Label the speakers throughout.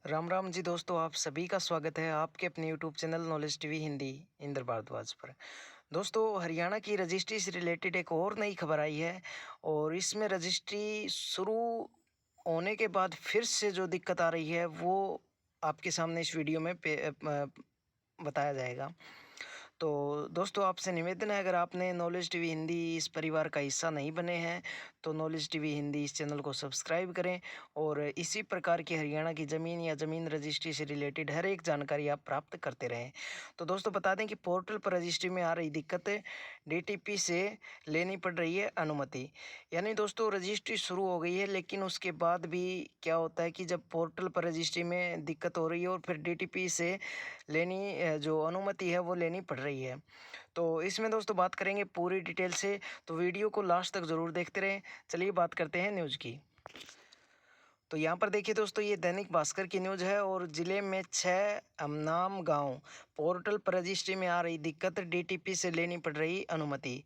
Speaker 1: राम राम जी दोस्तों, आप सभी का स्वागत है आपके अपने YouTube channel Knowledge TV Hindi Indra Bhardwaj पर। दोस्तों, हरियाणा की रजिस्ट्री से रिलेटेड एक और नई खबर आई है और इसमें रजिस्ट्री शुरू होने के बाद फिर से जो दिक्कत आ रही है वो आपके सामने इस वीडियो में बताया जाएगा। तो दोस्तों, आपसे निवेदन है, अगर आपने नॉलेज टीवी हिंदी इस परिवार का हिस्सा नहीं बने हैं तो नॉलेज टीवी हिंदी इस चैनल को सब्सक्राइब करें और इसी प्रकार की हरियाणा की ज़मीन या ज़मीन रजिस्ट्री से रिलेटेड हर एक जानकारी आप प्राप्त करते रहें। तो दोस्तों, बता दें कि पोर्टल पर रजिस्ट्री में आ रही दिक्कत डीटीपी से लेनी पड़ रही है अनुमति। यानी दोस्तों, रजिस्ट्री शुरू हो गई है लेकिन उसके बाद भी क्या होता है कि जब पोर्टल पर रजिस्ट्री में दिक्कत हो रही है और फिर डीटीपी से लेनी जो अनुमति है वो लेनी पड़ रही है। तो इसमें दोस्तों बात करेंगे पूरी डिटेल से, तो वीडियो को लास्ट तक ज़रूर देखते रहें। चलिए बात करते हैं न्यूज़ की। तो यहाँ पर देखिए दोस्तों, ये दैनिक भास्कर की न्यूज़ है और ज़िले में 6 अमनाम गांव पोर्टल पर रजिस्ट्री में आ रही दिक्कत, डीटीपी से लेनी पड़ रही अनुमति।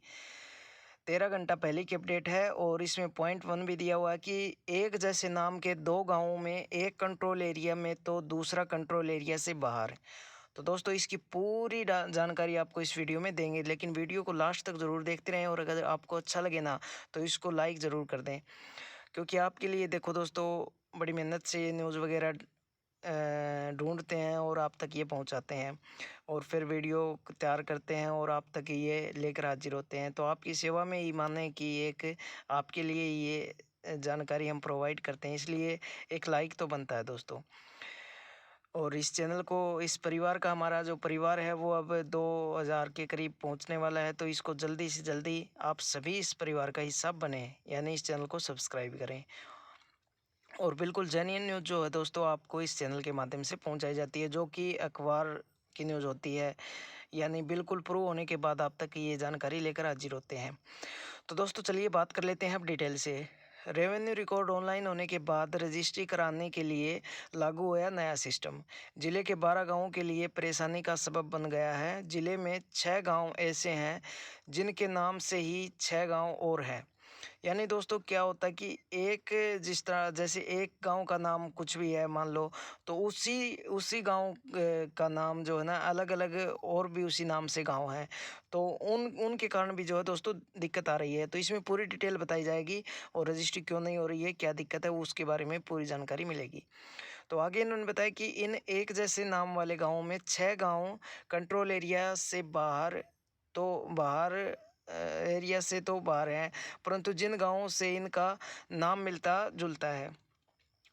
Speaker 1: 13 घंटा पहले की अपडेट है और इसमें पॉइंट 1 भी दिया हुआ है कि एक जैसे नाम के 2 गांवों में एक कंट्रोल एरिया में तो दूसरा कंट्रोल एरिया से बाहर। तो दोस्तों, इसकी पूरी जानकारी आपको इस वीडियो में देंगे, लेकिन वीडियो को लास्ट तक ज़रूर देखते रहें और अगर आपको अच्छा लगे ना तो इसको लाइक ज़रूर कर दें, क्योंकि आपके लिए देखो दोस्तों बड़ी मेहनत से ये न्यूज़ वगैरह ढूंढते हैं और आप तक ये पहुंचाते हैं और फिर वीडियो तैयार करते हैं और आप तक ये लेकर हाजिर होते हैं। तो आपकी सेवा में ही माने कि एक आपके लिए ये जानकारी हम प्रोवाइड करते हैं, इसलिए एक लाइक तो बनता है दोस्तों। और इस चैनल को, इस परिवार का, हमारा जो परिवार है वो अब 2000 के करीब पहुंचने वाला है, तो इसको जल्दी से जल्दी आप सभी इस परिवार का हिस्सा बने, यानी इस चैनल को सब्सक्राइब करें। और बिल्कुल जेन्युइन न्यूज़ जो है दोस्तों आपको इस चैनल के माध्यम से पहुंचाई जाती है, जो कि अखबार की न्यूज़ होती है, यानी बिल्कुल प्रूव होने के बाद आप तक ये जानकारी लेकर हाजिर होते हैं। तो दोस्तों चलिए बात कर लेते हैं अब डिटेल से। रेवेन्यू रिकॉर्ड ऑनलाइन होने के बाद रजिस्ट्री कराने के लिए लागू हुआ नया सिस्टम। जिले के 12 गांवों के लिए परेशानी का सबब बन गया है। जिले में 6 गांव ऐसे हैं जिनके नाम से ही 6 गांव और हैं। यानी दोस्तों क्या होता है कि एक, जिस तरह जैसे एक गांव का नाम कुछ भी है मान लो, तो उसी उसी गांव का नाम जो है ना अलग अलग और भी उसी नाम से गांव हैं, तो उनके कारण भी जो है दोस्तों दिक्कत आ रही है। तो इसमें पूरी डिटेल बताई जाएगी और रजिस्ट्री क्यों नहीं हो रही है, क्या दिक्कत है, उसके बारे में पूरी जानकारी मिलेगी। तो आगे इन्होंने बताया कि इन एक जैसे नाम वाले गाँवों में 6 गाँव कंट्रोल एरिया से बाहर, तो बाहर एरिया से तो बाहर हैं, परंतु जिन गांवों से इनका नाम मिलता जुलता है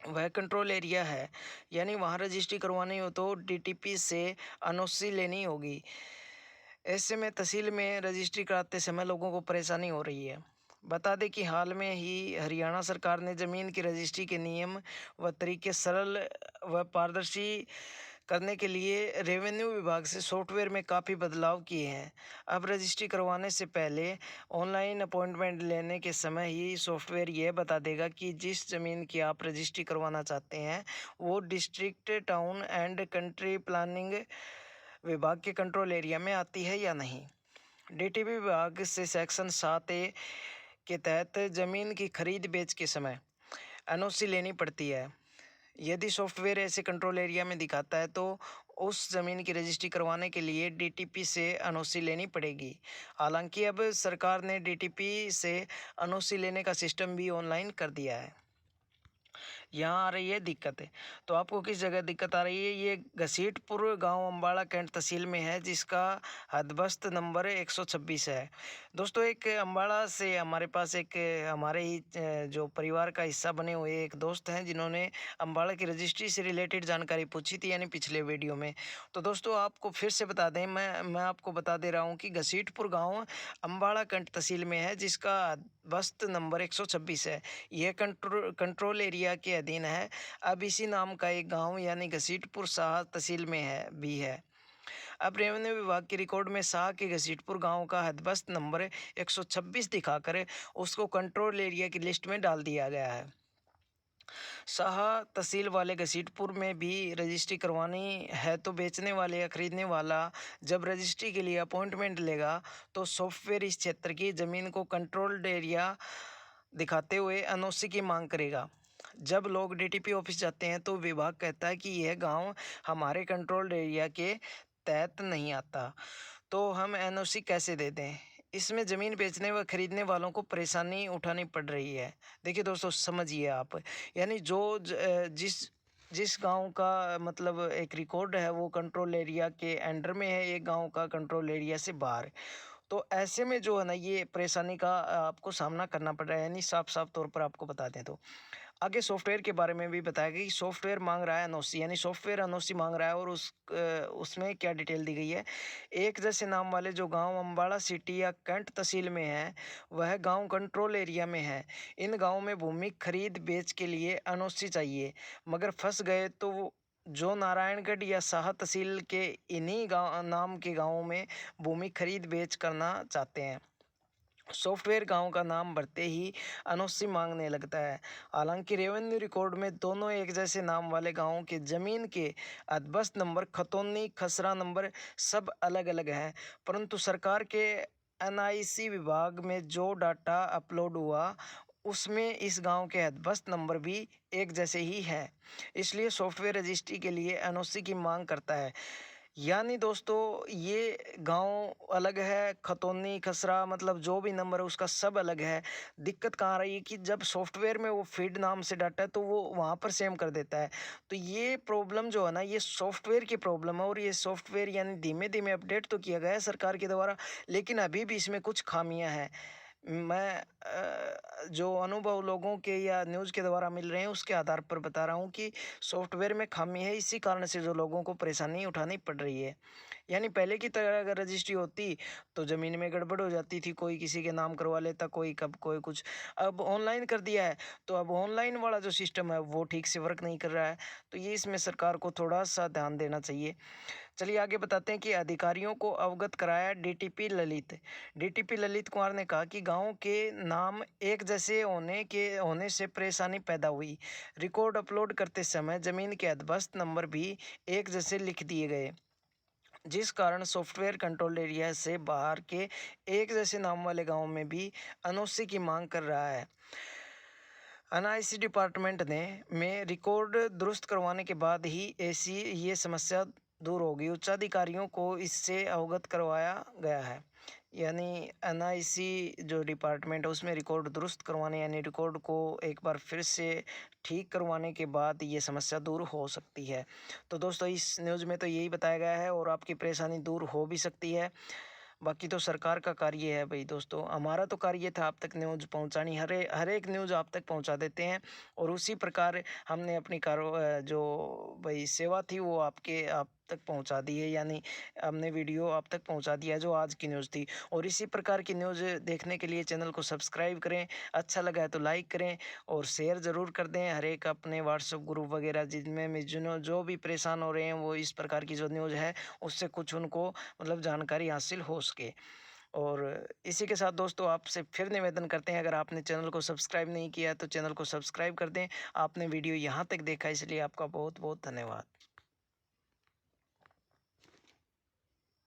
Speaker 1: वह कंट्रोल एरिया है, यानी वहाँ रजिस्ट्री करवानी हो तो डीटीपी से एनओसी लेनी होगी। ऐसे में तहसील में रजिस्ट्री कराते समय लोगों को परेशानी हो रही है। बता दें कि हाल में ही हरियाणा सरकार ने ज़मीन की रजिस्ट्री के नियम व तरीके सरल व पारदर्शी करने के लिए रेवेन्यू विभाग से सॉफ्टवेयर में काफ़ी बदलाव किए हैं। अब रजिस्ट्री करवाने से पहले ऑनलाइन अपॉइंटमेंट लेने के समय ही सॉफ्टवेयर यह बता देगा कि जिस ज़मीन की आप रजिस्ट्री करवाना चाहते हैं वो district, town and country planning विभाग के कंट्रोल एरिया में आती है या नहीं। डीटीपी विभाग से सेक्शन 7A के तहत ज़मीन की खरीद बेच के समय एनओसी लेनी पड़ती है। यदि सॉफ्टवेयर ऐसे कंट्रोल एरिया में दिखाता है तो उस ज़मीन की रजिस्ट्री करवाने के लिए डीटीपी से एनओसी लेनी पड़ेगी। हालांकि अब सरकार ने डीटीपी से एनओसी लेने का सिस्टम भी ऑनलाइन कर दिया है। यहाँ आ रही है दिक्कत है, तो आपको किस जगह दिक्कत आ रही है? ये घसीटपुर गांव अम्बाड़ा कैंट तहसील में है, जिसका हदबस्त नंबर 126 है। दोस्तों, एक अम्बाड़ा से हमारे पास एक हमारे ही जो परिवार का हिस्सा बने हुए एक दोस्त हैं जिन्होंने अम्बाड़ा की रजिस्ट्री से रिलेटेड जानकारी पूछी थी, यानी पिछले वीडियो में। तो दोस्तों आपको फिर से बता दें, मैं आपको बता दे रहा हूँ कि घसीटपुर गाँव अम्बाड़ा कैंट तहसील में है, जिसका बस्त नंबर 126 है। यह कंट्रोल एरिया के अधीन है। अब इसी नाम का एक गांव यानी घसीटपुर शाह तहसील में है। अब रेवेन्यू विभाग के रिकॉर्ड में शाह के घसीटपुर गांव का हदबस्त नंबर 126 दिखाकर उसको कंट्रोल एरिया की लिस्ट में डाल दिया गया है। शाह तहसील वाले घसीटपुर में भी रजिस्ट्री करवानी है तो बेचने वाले या खरीदने वाला जब रजिस्ट्री के लिए अपॉइंटमेंट लेगा तो सॉफ्टवेयर इस क्षेत्र की ज़मीन को कंट्रोल्ड एरिया दिखाते हुए एनओसी की मांग करेगा। जब लोग डीटीपी ऑफिस जाते हैं तो विभाग कहता है कि यह गांव हमारे कंट्रोल एरिया के तहत नहीं आता, तो हम एनओसी कैसे दे दें। इसमें ज़मीन बेचने व खरीदने वालों को परेशानी उठानी पड़ रही है। देखिए दोस्तों, समझिए आप, यानी जिस जिस गांव का मतलब एक रिकॉर्ड है वो कंट्रोल एरिया के अंडर में है, एक गांव का कंट्रोल एरिया से बाहर। तो ऐसे में जो है ना, ये परेशानी का आपको सामना करना पड़ रहा है। यानी साफ साफ तौर पर आपको बता दें तो आगे सॉफ्टवेयर के बारे में भी बताया गया कि सॉफ्टवेयर मांग रहा है एनओसी, यानी सॉफ्टवेयर एनओसी मांग रहा है। और उसमें क्या डिटेल दी गई है, एक जैसे नाम वाले जो गांव अम्बाड़ा सिटी या कैंट तहसील में है वह गांव कंट्रोल एरिया में है। इन गांवों में भूमि खरीद बेच के लिए एनओसी चाहिए, मगर फंस गए तो जो नारायणगढ़ या शाह तहसील के इन्हीं गाँव नाम के गांवों में भूमि खरीद बेच करना चाहते हैं। सॉफ्टवेयर गांव का नाम भरते ही एनओसी मांगने लगता है। हालांकि रेवेन्यू रिकॉर्ड में दोनों एक जैसे नाम वाले गांवों के जमीन के अदबस्त नंबर, खतौनी, खसरा नंबर सब अलग अलग हैं, परंतु सरकार के एनआईसी विभाग में जो डाटा अपलोड हुआ उसमें इस गांव के हदबस्त नंबर भी एक जैसे ही हैं। इसलिए सॉफ्टवेयर रजिस्ट्री के लिए एनओसी की मांग करता है। यानी दोस्तों, ये गांव अलग है, खतौनी, खसरा, मतलब जो भी नंबर है उसका सब अलग है। दिक्कत कहाँ आ रही है कि जब सॉफ्टवेयर में वो फीड नाम से डाटा है तो वो वहाँ पर सेम कर देता है। तो ये प्रॉब्लम जो है ना, ये सॉफ्टवेयर की प्रॉब्लम है। और ये सॉफ्टवेयर यानी धीमे धीमे अपडेट तो किया गया है सरकार के द्वारा, लेकिन अभी भी इसमें कुछ खामियां हैं। मैं जो अनुभव लोगों के या न्यूज़ के द्वारा मिल रहे हैं उसके आधार पर बता रहा हूँ कि सॉफ्टवेयर में खामी है, इसी कारण से जो लोगों को परेशानी उठानी पड़ रही है। यानी पहले की तरह अगर रजिस्ट्री होती तो ज़मीन में गड़बड़ हो जाती थी, कोई किसी के नाम करवा लेता, कोई कब कोई कुछ। अब ऑनलाइन कर दिया है तो अब ऑनलाइन वाला जो सिस्टम है वो ठीक से वर्क नहीं कर रहा है। तो ये इसमें सरकार को थोड़ा सा ध्यान देना चाहिए। चलिए आगे बताते हैं कि अधिकारियों को अवगत कराया डीटीपी ललित। डीटीपी ललित कुमार ने कहा कि गांव के नाम एक जैसे होने से परेशानी पैदा हुई। रिकॉर्ड अपलोड करते समय जमीन के अदबस्त नंबर भी एक जैसे लिख दिए गए, जिस कारण सॉफ्टवेयर कंट्रोल एरिया से बाहर के एक जैसे नाम वाले गांव में भी एनओसी की मांग कर रहा है। एनआईसी डिपार्टमेंट ने में रिकॉर्ड दुरुस्त करवाने के बाद ही ऐसी ये समस्या दूर होगी। उच्चाधिकारियों को इससे अवगत करवाया गया है। यानी एनआईसी जो डिपार्टमेंट है उसमें रिकॉर्ड दुरुस्त करवाने, यानी रिकॉर्ड को एक बार फिर से ठीक करवाने के बाद ये समस्या दूर हो सकती है। तो दोस्तों, इस न्यूज़ में तो यही बताया गया है और आपकी परेशानी दूर हो भी सकती है। बाकी तो सरकार का कार्य है भाई दोस्तों, हमारा तो कार्य था आप तक न्यूज़ पहुंचानी। हर एक न्यूज़ आप तक पहुंचा देते हैं और उसी प्रकार हमने अपनी जो भाई सेवा थी वो आप तक पहुंचा दी है। यानी हमने वीडियो आप तक पहुंचा दिया है जो आज की न्यूज़ थी। और इसी प्रकार की न्यूज़ देखने के लिए चैनल को सब्सक्राइब करें, अच्छा लगा है तो लाइक करें और शेयर ज़रूर कर दें हर एक अपने व्हाट्सएप ग्रुप वगैरह, जिनमें जो भी परेशान हो रहे हैं वो इस प्रकार की जो न्यूज़ है उससे कुछ उनको मतलब जानकारी हासिल हो सके। और इसी के साथ दोस्तों, आपसे फिर निवेदन करते हैं, अगर आपने चैनल को सब्सक्राइब नहीं किया तो चैनल को सब्सक्राइब कर दें। आपने वीडियो यहाँ तक देखा इसलिए आपका बहुत बहुत धन्यवाद।